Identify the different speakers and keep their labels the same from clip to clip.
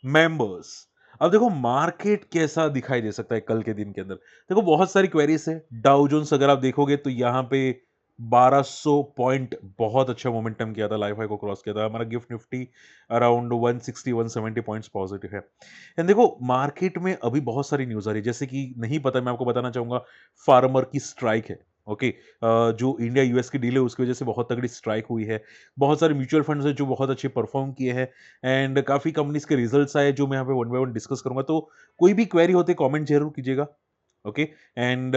Speaker 1: Members. अब देखो market कैसा दिखाई दे सकता है कल के दिन के अंदर। देखो बहुत सारी क्वेरीज है। डाउ जोन्स अगर आप देखोगे तो यहाँ पे 1200 पॉइंट बहुत अच्छा मोमेंटम किया था, लाइफ हाई को क्रॉस किया था। हमारा gift Nifty around 160 170 points positive है। एंड देखो मार्केट में अभी बहुत सारी न्यूज आ रही है, जैसे कि नहीं पता, मैं आपको बताना चाहूंगा फार्मर की स्ट्राइक है। ओके, जो इंडिया यूएस की डील है उसकी वजह से बहुत तगड़ी स्ट्राइक हुई है। बहुत सारे म्यूचुअल फंड्स हैं जो बहुत अच्छे परफॉर्म किए हैं एंड काफ़ी कंपनीज़ के रिजल्ट्स आए जो मैं यहाँ पे वन बाय वन डिस्कस करूँगा। तो कोई भी क्वेरी होती है कमेंट ज़रूर कीजिएगा। ओके, एंड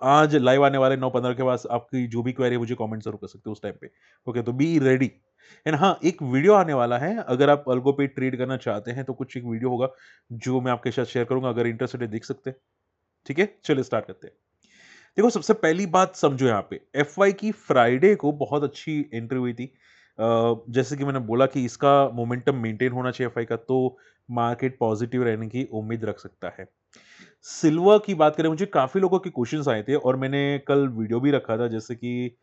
Speaker 1: आज लाइव आने वाले 9:15 के बाद आपकी जो भी क्वेरी है मुझे कमेंट ज़रूर कर सकते हो उस टाइम पे। ओके, तो बी रेडी। एंड हाँ, एक वीडियो आने वाला है, अगर आप अल्गो पे ट्रेड करना चाहते हैं तो कुछ एक वीडियो होगा जो मैं आपके साथ शेयर करूँगा, अगर इंटरेस्टेड है देख सकते हैं। ठीक है? चलिए स्टार्ट करते हैं। देखो सबसे पहली बात समझो यहाँ पे, एफवाई की फ्राइडे को बहुत अच्छी एंट्री हुई थी। जैसे कि मैंने बोला कि इसका मोमेंटम मेंटेन होना चाहिए एफआई का, तो मार्केट पॉजिटिव रहने की उम्मीद रख सकता है। सिल्वर की बात करें, मुझे काफी लोगों के क्वेश्चंस आए थे और मैंने कल वीडियो भी रखा था, जैसे कि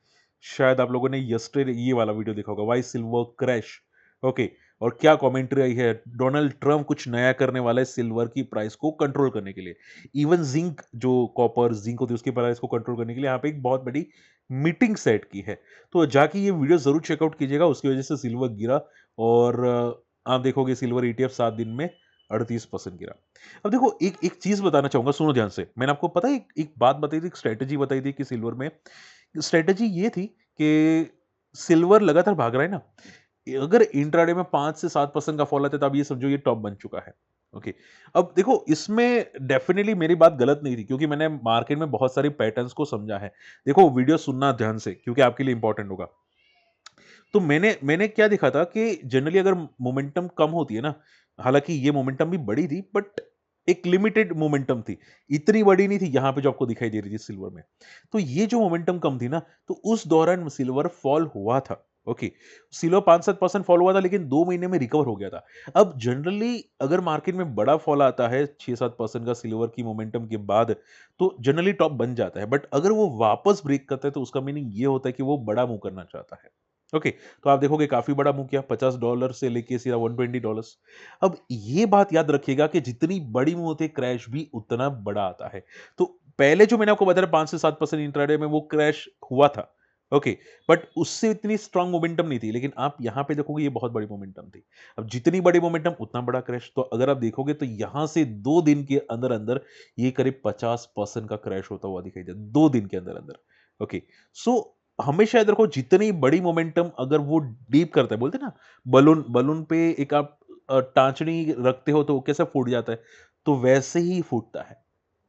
Speaker 1: शायद आप लोगों ने यस्टरडे ये वाला वीडियो देखा होगा, व्हाई सिल्वर क्रैश। ओके, और क्या कमेंट्री आई है, डोनाल्ड ट्रम्प कुछ नया करने वाला है सिल्वर की प्राइस को कंट्रोल करने के लिए। इवन जिंक, जो कॉपर जिंक होती है उसकी प्राइस को कंट्रोल करने के लिए यहाँ पे एक बहुत बड़ी मीटिंग सेट की है। तो जाके ये वीडियो जरूर चेकआउट कीजिएगा, उसकी वजह से सिल्वर गिरा और आप देखोगे सिल्वर ईटीएफ 7 दिन में 38% गिरा। अब देखो एक एक चीज बताना चाहूंगा, सुनो ध्यान से। मैंने आपको पता है एक बात बताई थी, एक स्ट्रेटेजी बताई थी कि सिल्वर में, स्ट्रेटेजी ये थी कि सिल्वर लगातार भाग रहा है ना, अगर इंट्राडे में 5 से 7% का फॉल आता है तो आप ये समझो ये टॉप बन चुका है। ओके, अब देखो इसमें डेफिनेटली मेरी बात गलत नहीं थी, क्योंकि मैंने मार्केट में बहुत सारी पैटर्न्स को समझा है। देखो वीडियो सुनना ध्यान से, क्योंकि आपके लिए इंपॉर्टेंट होगा। तो मैंने मैंने क्या देखा था कि जनरली अगर मोमेंटम कम होती है ना, हालांकि ये मोमेंटम भी बड़ी थी बट एक लिमिटेड मोमेंटम थी, इतनी बड़ी नहीं थी यहां पे जो आपको दिखाई दे रही थी सिल्वर में। तो ये जो मोमेंटम कम थी ना, तो उस दौरान सिल्वर फॉल हुआ था। ओके, सिल्वर 5-7% फॉल हुआ था, लेकिन 2 महीने में रिकवर हो गया था। अब जनरली अगर मार्केट में बड़ा फॉल आता है 6-7% का सिल्वर की मोमेंटम के बाद, तो जनरली टॉप बन जाता है। बट अगर वो वापस ब्रेक करता है तो उसका मीनिंग ये होता है कि वो बड़ा मूव करना चाहता है। ओके, तो आप देखोगे काफी बड़ा मूव किया, $50 से लेके सीधा $120। अब ये बात याद रखिएगा कि जितनी बड़ी मूव होती है क्रैश भी उतना बड़ा आता है। तो पहले जो मैंने आपको बताया 5 से 7% इंट्राडे में वो क्रैश हुआ था। ओके, बट उससे इतनी स्ट्रांग मोमेंटम नहीं थी, लेकिन आप यहां पे देखोगे ये बहुत बड़ी मोमेंटम थी। अब जितनी बड़ी मोमेंटम उतना बड़ा क्रैश, तो अगर आप देखोगे तो यहां से 2 दिन के अंदर अंदर ये करीब 50% का क्रैश होता हुआ दिखाई दिया, 2 दिन के अंदर अंदर। ओके, सो हमेशा याद रखो, जितनी बड़ी मोमेंटम अगर वो डीप करता है, बोलते हैं ना, बलून बलून पे एक आप टाँचनी रखते हो तो वो कैसे फूट जाता है, तो वैसे ही फूटता है।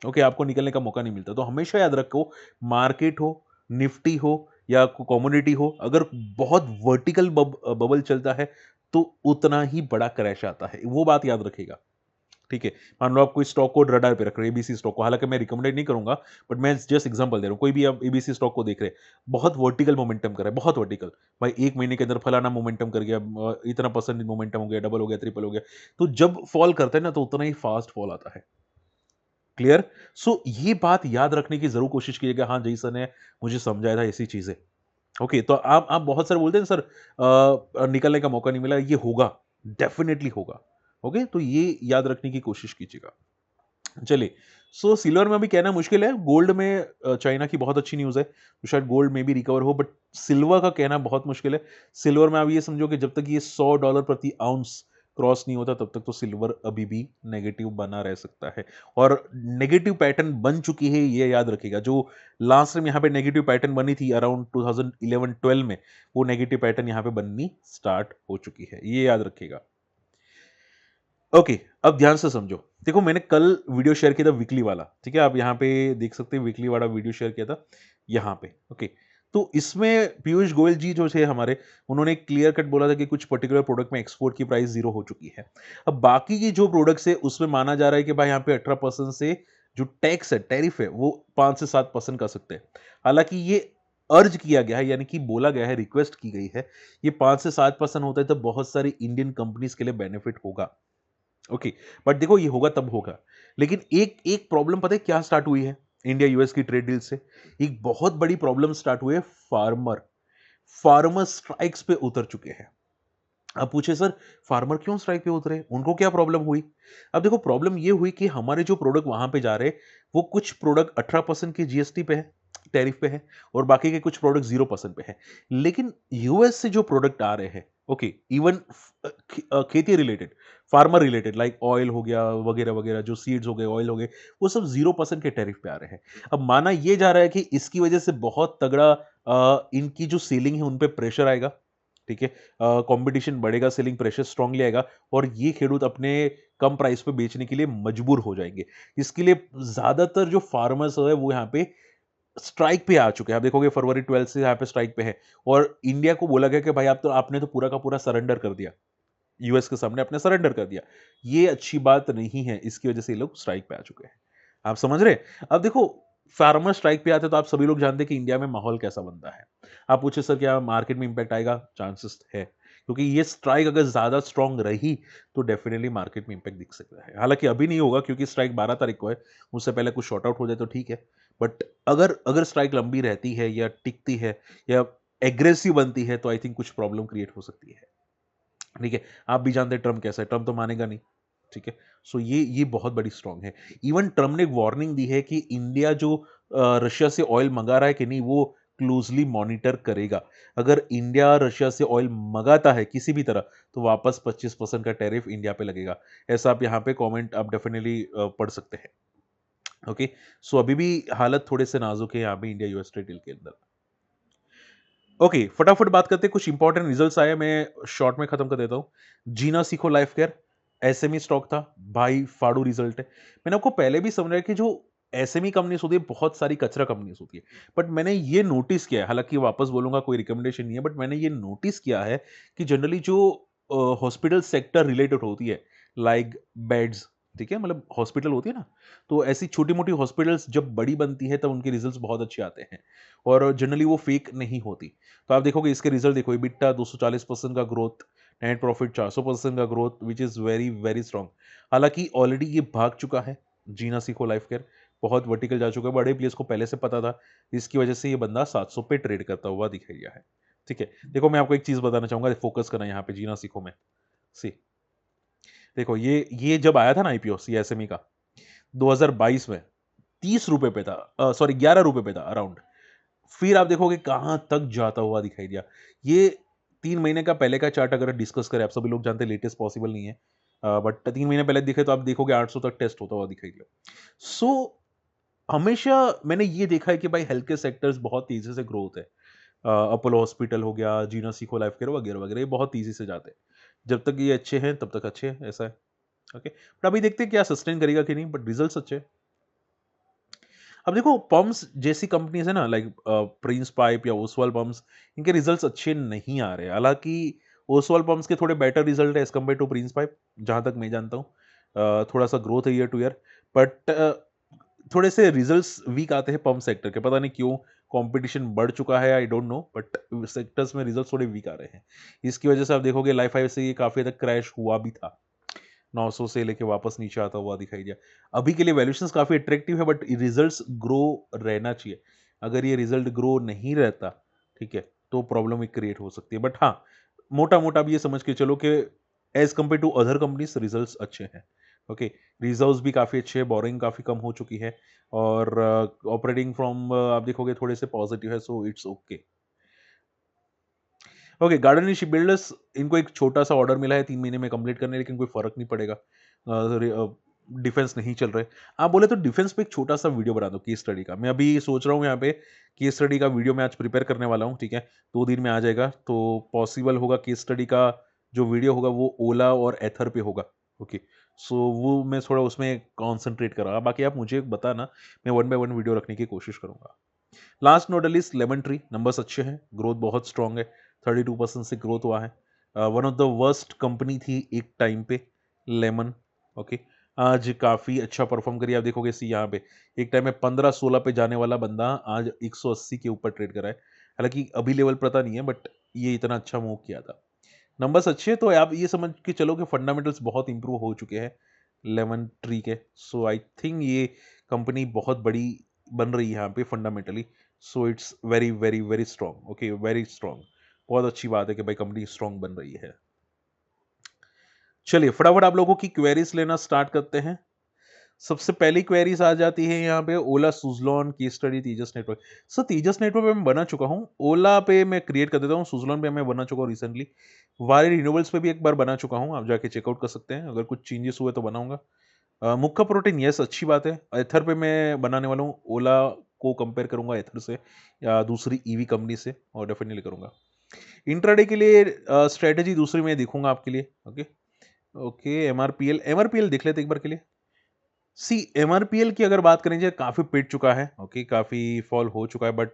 Speaker 1: ओके, आपको निकलने का मौका नहीं मिलता। तो हमेशा याद रखो, मार्केट हो, निफ्टी हो या कमोडिटी हो, अगर बहुत वर्टिकल बबल चलता है तो उतना ही बड़ा क्रैश आता है, वो बात याद रखिएगा। ठीक है, मान लो आप कोई स्टॉक को रडार पे रख रहे हो, एबीसी स्टॉक को, हालांकि मैं रिकमेंडेड नहीं करूंगा, बट मैं जस्ट एग्जांपल दे रहा हूं। कोई भी आप एबीसी स्टॉक को देख रहे हैं, बहुत वर्टिकल मोमेंटम कर रहा है, बहुत वर्टिकल, भाई 1 महीने के अंदर फलाना मोमेंटम कर गया, इतना परसेंट मोमेंटम हो गया, डबल हो गया, ट्रिपल हो गया। तो जब फॉल करता है ना, तो उतना ही फास्ट फॉल आता है। क्लियर? सो ये बात याद रखने की जरूर कोशिश कीजिएगा। हाँ, जैसन ने मुझे समझाया था ऐसी चीजें। ओके, तो आप बहुत सारे बोलते हैं सर निकलने का मौका नहीं मिला, ये होगा, डेफिनेटली होगा। ओके, तो ये याद रखने की कोशिश कीजिएगा। चलिए, सो सिल्वर में अभी कहना मुश्किल है। गोल्ड में चाइना की बहुत अच्छी न्यूज़ है, तो शायद गोल्ड में भी रिकवर हो, बट सिल्वर का कहना बहुत मुश्किल है। सिल्वर में आप ये समझो कि जब तक ये $100 प्रति आउंस क्रॉस नहीं होता, तब तक तो सिल्वर अभी भी नेगेटिव बना रह सकता है। और नेगेटिव पैटर्न बन चुकी है, ये याद रखिएगा। जो लास्ट टाइम यहाँ पे नेगेटिव पैटर्न बनी थी अराउंड 2011-12 में, वो नेगेटिव पैटर्न यहाँ पे बननी स्टार्ट हो चुकी है, ये याद रखिएगा। ओके, अब ध्यान से समझो। देखो मैंने कल वीडियो शेयर किया था वीकली वाला, ठीक है? आप यहाँ पे देख सकते हैं, वीकली वाला वीडियो शेयर किया था यहाँ पे। ओके, तो इसमें पीयूष गोयल जी जो थे हमारे, उन्होंने क्लियर कट बोला था कि कुछ पर्टिकुलर प्रोडक्ट में एक्सपोर्ट की प्राइस 0 हो चुकी है। अब बाकी की जो प्रोडक्ट्स है उसमें माना जा रहा है कि भाई यहाँ पे 18% से जो टैक्स है, टैरिफ है, वो 5 से 7% कर सकते हैं। हालांकि ये अर्ज किया गया है, यानी कि बोला गया है, रिक्वेस्ट की गई है, ये 5 से 7% होता है तो बहुत सारी इंडियन कंपनीज के लिए बेनिफिट होगा। ओके, बट देखो ये होगा तब होगा। लेकिन एक एक प्रॉब्लम पता है क्या स्टार्ट हुई है इंडिया यूएस की ट्रेड डील से? एक बहुत बड़ी प्रॉब्लम स्टार्ट हुई है, फार्मर फार्मर स्ट्राइक्स पे उतर चुके हैं। अब पूछे सर फार्मर क्यों स्ट्राइक पे उतरे? उनको क्या प्रॉब्लम हुई? अब देखो प्रॉब्लम ये हुई कि हमारे जो प्रोडक्ट वहाँ पे जा रहे हैं, वो कुछ प्रोडक्ट 18% की जीएसटी पे है, टैरिफ पे है और बाकी के कुछ प्रोडक्ट 0% पे है। लेकिन यूएस से जो प्रोडक्ट आ रहे हैं, ओके, इवन खेती related, farmer related like oil हो गया वगैरह-वगैरह जो सीड्स हो गए, ऑयल हो गए, वो सब 0% के टैरिफ पे आ रहे हैं। अब माना ये जा रहा है कि इसकी वजह से बहुत तगड़ा इनकी जो सेलिंग है उन पे प्रेशर आएगा, ठीक है? कंपटीशन बढ़ेगा, सेलिंग प्रेशर स्ट्रांगली आएगा और ये खेडूत अपने कम प्राइस पे बेचने के लिए मजबूर हो जाएँगे। इसके लिए ज़्यादातर जो फार्मर्स है वो यहाँ पे स्ट्राइक पे आ चुके हैं। आप देखोगे फरवरी 12 से यहाँ पे स्ट्राइक पे है और इंडिया को बोला गया कि भाई आप तो आपने तो पूरा का पूरा सरेंडर कर दिया। यूएस के सामने आपने सरेंडर कर दिया। ये अच्छी बात नहीं है, इसकी वजह से ये लोग स्ट्राइक पे आ चुके हैं। आप समझ रहे हैं? अब देखो फार्मर स्ट्राइक पे आते हैं तो आप सभी लोग जानते हैं कि इंडिया में माहौल कैसा बनता है। आप पूछे सर क्या मार्केट में इम्पैक्ट आएगा? चांसेस है। क्योंकि ये स्ट्राइक अगर ज़्यादा स्ट्रॉन्ग रही तो डेफिनिटली मार्केट में इम्पैक्ट दिख सकता है। हालाँकि अभी नहीं होगा क्योंकि स्ट्राइक 12 तारीख को है, उससे पहले कुछ सॉर्ट आउट हो जाए तो ठीक है। बट अगर अगर स्ट्राइक लंबी रहती है या टिकती है या एग्रेसिव बनती है तो आई थिंक कुछ प्रॉब्लम क्रिएट हो सकती है। ठीक है? आप भी जानते हैं ट्रम्प कैसा है, ट्रम्प तो मानेगा नहीं, ठीक है? सो ये बहुत बड़ी स्ट्रॉन्ग है। इवन ट्रम्प ने एक वार्निंग दी है कि इंडिया जो रशिया से ऑयल मँगा रहा है कि नहीं वो क्लोज़ली मॉनिटर करेगा। अगर इंडिया रशिया से ऑयल मँगाता है किसी भी तरह, तो वापस 25% का टैरिफ इंडिया पे लगेगा। ऐसा आप यहाँ पे कमेंट आप डेफिनिटली पढ़ सकते हैं। ओके? सो अभी भी हालत थोड़े से नाज़ुक है यहाँ पे इंडिया यूएस ट्रेड डील के अंदर। ओके, फटाफट बात करते हैं कुछ इंपॉर्टेंट रिजल्ट्स आए मैं शॉर्ट में खत्म कर देता हूँ। जीना सीखो लाइफ केयर एसएमई स्टॉक था, भाई फाड़ू रिजल्ट है। मैंने आपको पहले भी समझाया कि जो एसएमई कंपनीज़ होती है बहुत सारी कचरा कंपनीज़ होती है। बट मैंने ये नोटिस किया है, हालाँकि वापस बोलूँगा कोई रिकमेंडेशन नहीं है बट मैंने ये नोटिस किया है कि जनरली जो हॉस्पिटल सेक्टर रिलेटेड होती है लाइक बेड्स, ठीक है? मतलब हॉस्पिटल होती है ना, तो ऐसी छोटी-मोटी हॉस्पिटल्स जब बड़ी बनती है तब उनके रिजल्ट्स बहुत अच्छे आते हैं और जनरली वो फेक नहीं होती। तो आप देखोगे इसके रिजल्ट देखो EBITDA 240% का ग्रोथ, नेट प्रॉफिट 400% का growth which is very, very strong. हालाँकि ऑलरेडी ये भाग चुका है, जीना सीखो लाइफ केयर, बहुत वर्टिकल जा चुका है, बड़े प्लेयर्स को पहले से पता था, इसकी वजह से ये बंदा 700 पे ट्रेड करता हुआ दिखाई दिया है। ठीक है? देखो मैं आपको एक चीज़ बताना चाहूँगा, फोकस करना यहाँ पे जीना सीखो में। सी देखो ये जब आया था ना आईपीओ सीएसएमई का 2022 में ₹30 पे था सॉरी ₹11 पे था अराउंड। फिर आप देखोगे कहाँ तक जाता हुआ दिखाई दिया। ये 3 महीने का पहले का चार्ट अगर डिस्कस करें, आप सभी लोग जानते हैं लेटेस्ट पॉसिबल नहीं है। बट 3 महीने पहले दिखे तो आप देखोगे 800 तक टेस्ट होता हुआ दिखाई दिया। सो हमेशा मैंने ये देखा है कि भाई हेल्थ केयर सेक्टर्स बहुत तेज़ी से ग्रो होते हैं। अपोलो हॉस्पिटल हो गया, जीना सीखो लाइफ केयर वगैरह-वगैरह ये बहुत तेज़ी से जाते हैं। जब तक ये अच्छे हैं तब तक अच्छे हैं, ऐसा है। ओके, बट अभी देखते हैं क्या सस्टेन करेगा कि नहीं बट रिजल्ट्स अच्छे हैं। अब देखो पंप्स जैसी कंपनीज़ है ना लाइक प्रिंस पाइप या ओसवाल पंप्स इनके रिजल्ट्स अच्छे नहीं आ रहे हैं। हालाँकि ओसवाल पंप्स के थोड़े बेटर रिजल्ट है as compare to Prince pipe जहाँ तक मैं जानता हूँ। थोड़ा-सा ग्रोथ है ईयर टू ईयर बट थोड़े से रिजल्ट्स वीक आते हैं पंप सेक्टर के, पता नहीं क्यों? कॉम्पिटिशन बढ़ चुका है I don't know but sectors में रिजल्ट्स थोड़े वीक आ रहे हैं। इसकी वजह से आप देखोगे लाइफ हाई से ये काफ़ी हद तक क्रैश हुआ भी था। 900 से लेके वापस नीचे आता हुआ दिखाई दिया। अभी के लिए वैल्यूएशंस काफ़ी अट्रैक्टिव है बट रिजल्ट्स ग्रो रहना चाहिए। अगर ये रिजल्ट ग्रो नहीं रहता, ठीक है, तो प्रॉब्लम भी क्रिएट हो सकती है। बट हाँ, मोटा-मोटा आप ये समझ के चलो कि as compare to other companies results अच्छे हैं। ओके, रिजर्व्स भी काफ़ी अच्छे हैं, बोरोइंग काफ़ी कम हो चुकी है और ऑपरेटिंग फ्रॉम आप देखोगे थोड़े से पॉजिटिव है so it's okay. Okay, garden ship builders इनको एक छोटा-सा ऑर्डर मिला है 3 महीने में कंप्लीट करने लेकिन कोई फ़र्क नहीं पड़ेगा। डिफेंस नहीं चल रहे। आप बोले तो डिफेंस पे एक छोटा-सा वीडियो बना दो केस स्टडी का। मैं अभी सोच रहा हूँ यहाँ पे केस स्टडी का वीडियो मैं आज प्रिपेयर करने वाला हूँ, ठीक है? 2 दिन में आ जाएगा, तो पॉसिबल होगा केस स्टडी का जो वीडियो होगा वो ओला और एथर पे होगा, ओके? सो वो मैं थोड़ा उसमें कॉन्संट्रेट कर रहा बाकी आप मुझे बताना, मैं वन बाय वन वीडियो रखने की कोशिश करूँगा। Last note list lemon tree numbers अच्छे हैं, ग्रोथ बहुत स्ट्रांग है, 32% से ग्रोथ हुआ है। One of the worst company थी एक टाइम पे लेमन, ओके, आज काफ़ी अच्छा परफॉर्म करी। आप देखोगे सी यहाँ पे एक टाइम में 15-16 पे जाने वाला बंदा आज 180 के ऊपर ट्रेड करा है। हालांकि अभी लेवल पता नहीं है बट ये इतना अच्छा मूव किया था। नंबर्स अच्छे हैं तो आप ये समझ के चलो कि फंडामेंटल्स बहुत इंप्रूव हो चुके हैं लेमन ट्री के। सो आई थिंक ये कंपनी बहुत बड़ी बन रही है यहाँ पे fundamentally. So it's very very very strong, okay, very strong. बहुत अच्छी बात है कि भाई कंपनी स्ट्रॉन्ग बन रही है। चलिए फटाफट आप लोगों की क्वेरीज लेना स्टार्ट करते हैं। सबसे पहली क्वेरीज आ जाती है यहाँ पे ओला सुजलॉन की स्टडी तेजस नेटवर्क। सर तेजस नेटवर्क पे मैं बना चुका हूँ, ओला पे मैं क्रिएट कर देता हूँ, सुजलॉन पे मैं बना चुका हूँ रिसेंटली, वारी रिन्यूएबल्स पे भी एक बार बना चुका हूँ, आप जाके चेकआउट कर सकते हैं, अगर कुछ चेंजेस हुए तो बनाऊंगा। मुक्का प्रोटीन यस अच्छी बात है, एथर पे मैं बनाने वाला हूँ, ओला को कंपेयर करूंगा एथर से या दूसरी ईवी कंपनी से, और डेफिनेटली करूंगा। इंट्राडे के लिए स्ट्रेटेजी दूसरी मैं देखूंगा आपके लिए। ओके ओके, एमआरपीएल एमआरपीएल देख लेते एक बार के लिए। सी एमआरपीएल की अगर बात करें जाए काफी पिट चुका है, ओके काफी फॉल हो चुका है, बट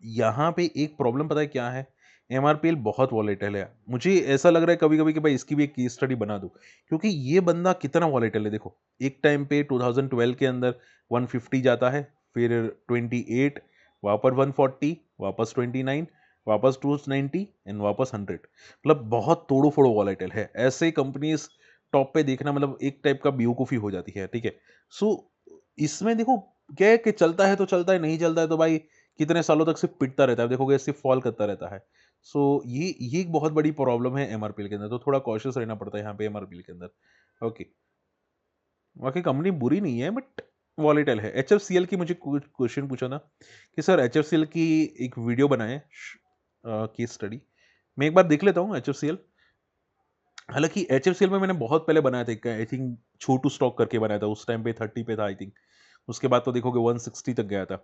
Speaker 1: यहाँ पे एक प्रॉब्लम पता है क्या है, एमआरपीएल बहुत वॉलेटाइल है, मुझे ऐसा लग रहा है कभी कभी कि भाई इसकी भी एक केस स्टडी बना दूं, क्योंकि ये बंदा कितना वॉलेटाइल है। देखो एक टाइम पे 2012 के अंदर 150 जाता है, फिर 28, वापस 140, वापस 29, वापस 290 एंड वापस 100, मतलब बहुत तोड़ो फोड़ो वॉलेटाइल है। ऐसे कंपनीज टॉप पे देखना मतलब एक टाइप का बेवकूफ़ी हो जाती है, ठीक है? सो इसमें देखो क्या है कि चलता है तो चलता है, नहीं चलता है तो भाई कितने सालों तक सिर्फ पिटता रहता है, देखोगे सिर्फ फॉल करता रहता है। सो ये एक बहुत बड़ी प्रॉब्लम है एमआरपीएल के अंदर, तो थोड़ा कॉशियस रहना पड़ता है यहाँ पे एमआरपीएल के अंदर। ओके, बाकी कंपनी बुरी नहीं है बट वॉलेटाइल है। एचएफसीएल की मुझे कुछ क्वेश्चन पूछा था कि सर एचएफसीएल की एक वीडियो बनाए केस स्टडी, मैं एक बार देख लेता हूँ एचएफसीएल। हालाँकि एचएफसीएल में मैंने बहुत पहले बनाया था, एक आई थिंक छोटू स्टॉक करके बनाया था, उस टाइम पे 30 पे था आई थिंक। उसके बाद तो देखोगे 160 तक गया था।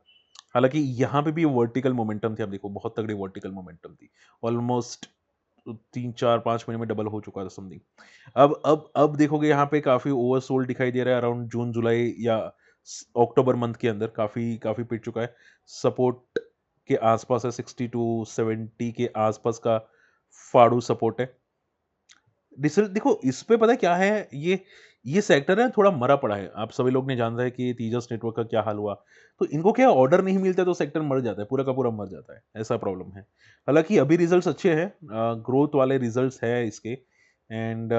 Speaker 1: हालाँकि यहाँ पे भी वर्टिकल मोमेंटम थी, आप देखो बहुत तगड़ी वर्टिकल मोमेंटम थी। ऑलमोस्ट 3, 4, 5 महीने में डबल हो चुका था समथिंग। अब देखोगे यहाँ पे काफ़ी ओवरसोल्ड दिखाई दे रहा है, अराउंड जून, जुलाई या अक्टूबर मंथ के अंदर काफ़ी काफ़ी पिट चुका है। सपोर्ट के आसपास है, 60 टू 70 के आसपास का फाड़ू सपोर्ट है। डिजिटल देखो इस पे पता है क्या है, ये सेक्टर है थोड़ा मरा पड़ा है, आप सभी लोग ने जान रहा है कि तेजस नेटवर्क का क्या हाल हुआ। तो इनको क्या ऑर्डर नहीं मिलता तो सेक्टर मर जाता है, पूरा का पूरा मर जाता है, ऐसा प्रॉब्लम है। हालांकि अभी रिजल्ट्स अच्छे हैं, ग्रोथ वाले रिजल्ट्स है इसके, एंड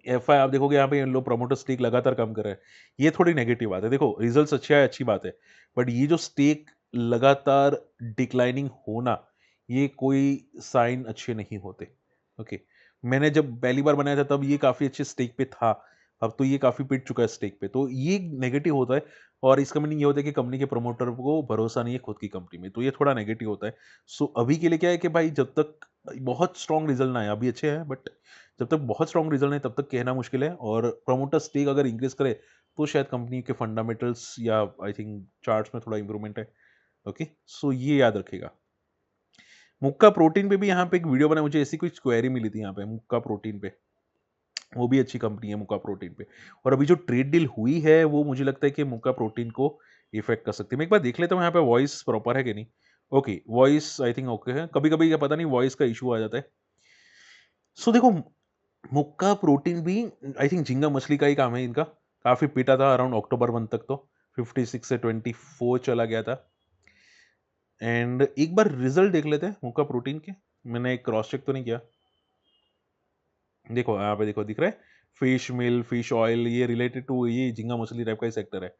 Speaker 1: एफ आई आप देखोगे यहाँ पे इन लोग प्रमोटर स्टेक लगातार कम कर रहे हैं, ये थोड़ी नेगेटिव बात है। देखो रिजल्ट्स अच्छे है, अच्छी बात है, बट ये जो स्टेक लगातार डिक्लाइनिंग होना, ये कोई साइन अच्छे नहीं होते। ओके, मैंने जब पहली बार बनाया था तब ये काफी अच्छे स्टेक पे था, अब तो ये काफी पिट चुका है स्टेक पे, तो ये नेगेटिव होता है। और इसका मीनिंग ये होता है कि कंपनी के प्रमोटर को भरोसा नहीं है खुद की कंपनी में, तो ये थोड़ा नेगेटिव होता है। सो अभी के लिए क्या है कि भाई जब तक बहुत स्ट्रॉन्ग रिजल्ट ना आए, अभी अच्छे हैं बट जब तक बहुत स्ट्रॉन्ग रिजल्ट नहीं तब तक कहना मुश्किल है, और प्रमोटर स्टेक अगर इंक्रीज करे तो शायद कंपनी के फंडामेंटल्स या आई थिंक चार्ट्स में थोड़ा इंप्रूवमेंट है। ओके, सो ये याद रखिएगा। मुक्का प्रोटीन पे भी यहाँ पे एक वीडियो बना, मुझे ऐसी कुछ क्वेरी मिली थी यहाँ पे मुक्का प्रोटीन पे, वो भी अच्छी कंपनी है मुक्का प्रोटीन पे, और अभी जो ट्रेड डील हुई है वो मुझे लगता है कि मुक्का प्रोटीन को इफेक्ट कर सकती है। मैं एक बार देख लेता हूँ यहाँ पे वॉइस प्रॉपर है कि नहीं। Okay voice I think okay है, कभी कभी क्या पता नहीं वॉइस का इशू आ जाता है। सो देखो मुक्का प्रोटीन भी आई थिंक झींगा मछली का ही काम है इनका, काफी पीटा था अराउंड अक्टूबर मंथ तक, तो 56 से 24 चला गया था। एंड एक बार रिजल्ट देख लेते हैं मुक्का प्रोटीन के, मैंने क्रॉस चेक तो नहीं किया। देखो यहाँ पे देखो दिख रहा है फिश मिल, फिश ऑयल, ये रिलेटेड टू ये झींगा मछली टाइप का ही सेक्टर है।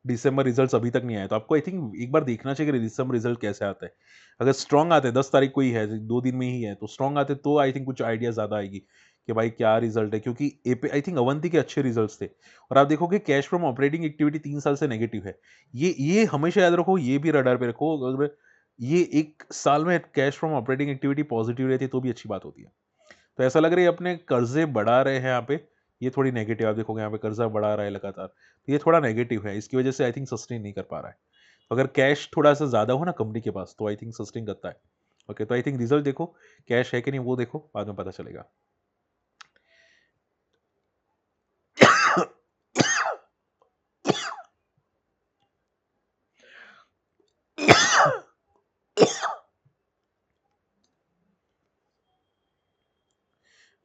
Speaker 1: दिसंबर रिजल्ट्स अभी तक नहीं आए, तो आपको आई थिंक एक बार देखना चाहिए कि दिसंबर रिजल्ट कैसे आते हैं। अगर स्ट्रॉन्ग आते हैं, 10 तारीख को ही है, 2 दिन में ही है, तो स्ट्रॉन्ग आते तो आई थिंक कुछ आइडिया ज्यादा आएगी कि भाई क्या रिजल्ट है, क्योंकि एपी आई थिंक अवंती के अच्छे रिजल्ट्स थे। और आप देखोगे कैश फ्रॉम ऑपरेटिंग एक्टिविटी 3 साल से नेगेटिव है। ये हमेशा याद रखो, ये भी रडार पे रखो, अगर ये एक साल में cash from operating activity positive रहती है तो भी अच्छी बात होती है। तो ऐसा लग रहा है अपने कर्जे बढ़ा रहे हैं यहाँ पे, ये थोड़ी नेगेटिव, आप देखोगे यहाँ पे कर्जा बढ़ा रहा है लगातार, तो ये थोड़ा नेगेटिव है, इसकी वजह से आई थिंक सस्टेन नहीं कर पा रहा है। तो अगर कैश थोड़ा सा ज्यादा हो ना कंपनी के पास तो आई थिंक सस्टेन करता है। ओके, तो आई थिंक रिजल्ट देखो कैश है कि नहीं वो देखो, बाद में पता चलेगा।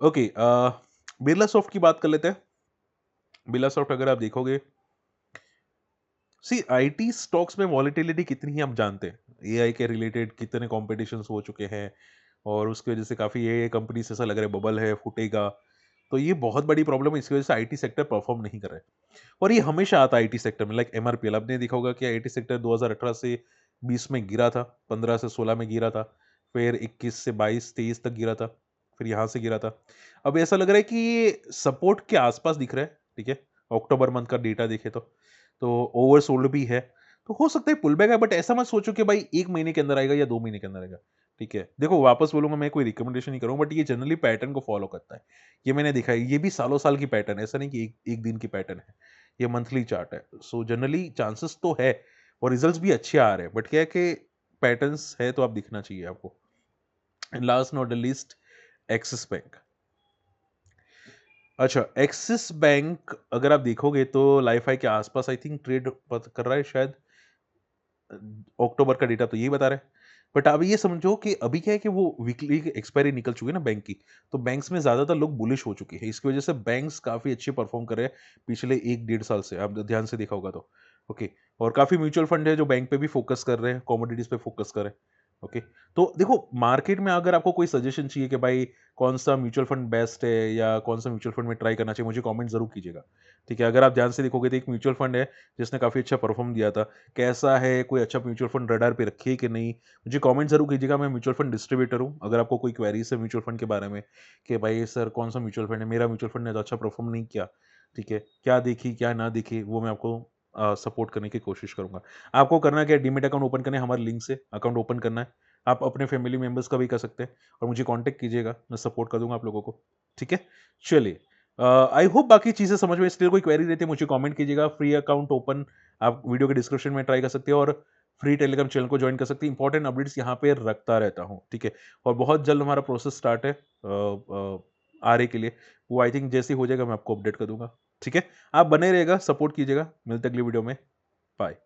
Speaker 1: ओके, बिरला सॉफ्ट की बात कर लेते हैं। बिरला सॉफ्ट अगर आप देखोगे, सी आईटी स्टॉक्स में वॉलेटिलिटी कितनी है आप जानते हैं, एआई के रिलेटेड कितने कॉम्पिटिशन्स हो चुके हैं, और उसकी वजह से काफ़ी ये कंपनीज ऐसा लग रहा है बबल है फूटेगा। तो ये बहुत बड़ी प्रॉब्लम है, इसकी वजह से आईटी सेक्टर परफॉर्म नहीं कर रहा है, और ये हमेशा आता है आईटी सेक्टर में। लाइक एमआरपीएल आपने देखा होगा कि आईटी सेक्टर 2018 से 20 में गिरा था, 15 से 16 में गिरा था, फिर 21 से 22, 23 तक गिरा था, फिर यहाँ से गिरा था। अब ऐसा लग रहा है कि ये सपोर्ट के आस-पास दिख रहा है, ठीक है? अक्टूबर मंथ का डेटा देखें तो ओवरसोल्ड भी है। तो हो सकता है पुलबैक है, बट ऐसा मत सोचो कि भाई 1 महीने के अंदर आएगा या 2 महीने के अंदर आएगा, ठीक है? देखो वापस बोलूँगा, मैं कोई रिकमेंडेशन नहीं करूँगा, बट ये जनरली पैटर्न को फ़ॉलो करता है। ये मैंने देखा है, ये भी सालों-साल की पैटर्न है, ऐसा नहीं कि एक दिन की पैटर्न है। ये मंथली चार्ट है। सो जनरली चांसेस तो है और रिजल्ट्स भी अच्छे आ रहे हैं, बट क्या है कि पैटर्न्स है तो आप दिखना चाहिए आपको। And last not the least, axis bank. अच्छा, एक्सिस बैंक अगर आप देखोगे तो लाइफ हाई के आसपास आई थिंक ट्रेड कर रहा है शायद। अक्टूबर का डेटा तो यही बता रहा है। बट अब ये समझो कि अभी क्या है कि वो वीकली की एक्सपायरी निकल चुकी है ना बैंक की, तो बैंक्स में ज़्यादातर लोग बुलिश हो चुके हैं। इसकी वजह से बैंक्स काफ़ी अच्छे परफ़ॉर्म कर रहे हैं पिछले 1 डेढ़ साल से, आप ध्यान से देखा होगा तो। ओके, और काफ़ी म्यूचुअल फंड है जो बैंक पे भी फ़ोकस कर रहे हैं, कमोडिटीज़ पे फ़ोकस कर रहे हैं। ओके, तो देखो मार्केट में अगर आपको कोई सजेशन चाहिए कि भाई कौन-सा म्यूचुअल फंड बेस्ट है या कौन-सा म्यूचुअल फंड में ट्राई करना चाहिए, मुझे कमेंट ज़रूर कीजिएगा। ठीक है, अगर आप ध्यान से देखोगे तो एक म्यूचुअल फंड है जिसने काफ़ी अच्छा परफ़ॉर्म दिया था। कैसा है, कोई अच्छा म्यूचुअल फंड रडार पे रखिए कि नहीं, मुझे कमेंट ज़रूर कीजिएगा। मैं म्यूचुअल फंड डिस्ट्रीब्यूटर हूँ। अगर आपको कोई क्वेरीज़ है म्यूचुअल फंड के बारे में कि भाई सर कौन-सा म्यूचुअल फंड है, मेरा म्यूचुअल फंड ने तो अच्छा परफ़ॉर्म नहीं किया, ठीक है। क्या देखी, क्या ना देखी, वो मैं आपको सपोर्ट करने की कोशिश करूँगा। आपको करना क्या है, डीमैट अकाउंट ओपन करना है, हमारे लिंक से अकाउंट ओपन करना है। आप अपने फैमिली मेंबर्स का भी कर सकते हैं और मुझे कॉन्टैक्ट कीजिएगा, मैं सपोर्ट कर दूँगा आप लोगों को, ठीक है। चलिए, आई होप बाकी चीज़ें समझ में, स्टिल कोई क्वेरी रहती है मुझे कमेंट कीजिएगा। फ्री अकाउंट ओपन आप वीडियो के डिस्क्रिप्शन में ट्राई कर सकते हो और फ्री टेलीग्राम चैनल को जॉइन कर सकते हैं। इंपॉर्टेंट अपडेट्स यहाँ पे रखता रहता हूँ, ठीक है। और बहुत जल्द हमारा प्रोसेस स्टार्ट है आरए के लिए। वो आई थिंक जैसे ही हो जाएगा मैं आपको अपडेट कर दूँगा, ठीक है। आप बने रहिएगा, सपोर्ट कीजिएगा। मिलते हैं अगली वीडियो में। बाय।